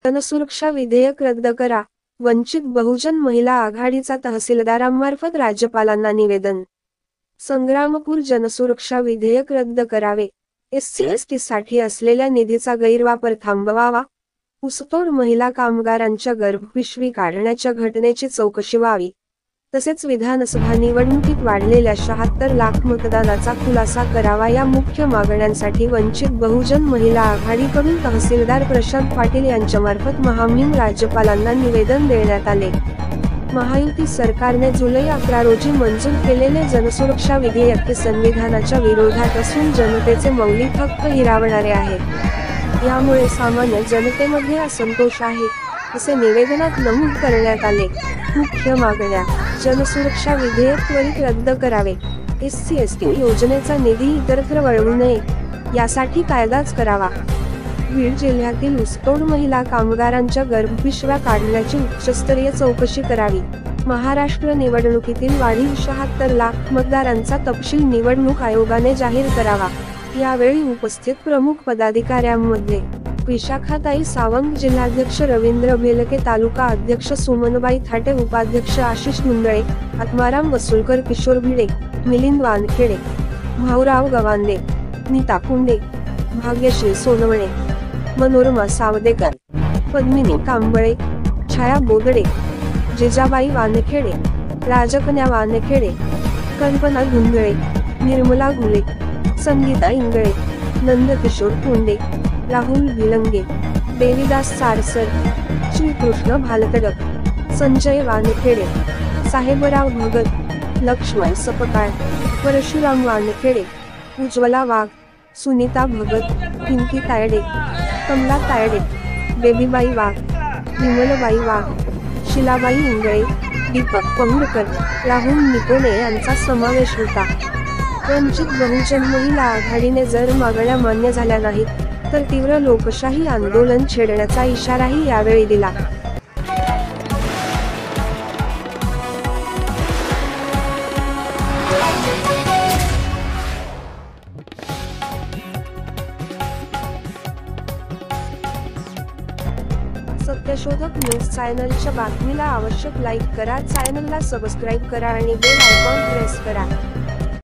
जनसुरक्षा विधेयक रद्द करा. वंचित बहुजन महिला आघाडीचा तहसीलदारांमार्फत राज्यपालांना निवेदन. संग्रामपूर जनसुरक्षा विधेयक रद्द करावे. SC/ST साठी असलेल्या निधीचा गैरवापर थांबवावा. ऊसतोड महिला कामगारांच्या गर्भपिशवी काढण्याच्या घटनेची चौकशी व्हावी. तसेच विधानसभा निवडणुकीत वाढलेल्या 76 लाख मतदानाचा खुलासा करावा. या मुख्य मागण्यांसाठी वंचित बहुजन महिला आघाडीकडून तहसीलदार प्रशांत पाटील यांच्यामार्फत महामिम राज्यपालांना निवेदन देण्यात आले. महायुती सरकारने जुलै 11 रोजी मंजूर केलेले जनसुरक्षा विधेयक हे संविधानाच्या विरोधात असून जनतेचे मौलिक हक्क हिरावणारे आहे. यामुळे सामान्य जनतेमध्ये असंतोष आहे, असे निवेदनात नमूद करण्यात आले. मुख्य मागण्या: जनसुरक्षा विधेयक त्वरित रद्द करावे. SC/ST योजनेचा निधी इतरत्र वळवू नये, यासाठी कायदाच करावा. बीड जिल्ह्यातील ऊसतोड महिला कामगारांच्या गर्भपिशव्या काढण्याची उच्चस्तरीय चौकशी करावी. महाराष्ट्र निवडणुकीतील वाढीव 76 लाख मतदारांचा तपशील निवडणूक आयोगाने जाहीर करावा. यावेळी उपस्थित प्रमुख पदाधिकाऱ्यांमध्ये विशाखाताई सावंत, जिल्हाध्यक्ष रवींद्र भेलके, तालुका अध्यक्ष सुमनबाई थाटे, उपाध्यक्ष आशिष धुंदळे, आत्माराम वसुलकर, किशोर भिडे, मिलिंद वानखेडे, भाऊराव गवांदे, नीता कुंडे, भाग्यश्री सोनवणे, मनोरमा सावदेकर, पद्मिनी कांबळे, छाया बोदडे, जिजाबाई वानखेडे, राजकन्या वानखेडे, कल्पना धुंदळे, निर्मला घुले, संगीता इंगळे, नंदकिशोर कुंडे, राहुल भिलंगे, देवीदास सारसर, श्रीकृष्ण भालतडक, संजय वानखेडे, साहेबराव भगत, लक्ष्मण सपकाळ, परशुराम वानखेडे, उज्ज्वला वाघ, सुनीता भगत, पिंकी तायडे, कमला तायडे, बेबीबाई वाघ, विमलबाई वाघ, शिलाबाई इंगळे, दीपक पहुडकर, राहुल निकोणे यांचा समावेश होता. वंचित बहुजन महिला आघाडीने जर मागण्या मान्य झाल्या नाहीत तर तीव्र लोकशाही आंदोलन छेडण्याचा इशाराही यावेळी दिला. सत्यशोधक न्यूज चॅनलच्या बातमीला आवश्यक लाईक करा, चॅनलला सबस्क्राईब करा आणि बेल आयकॉन प्रेस करा.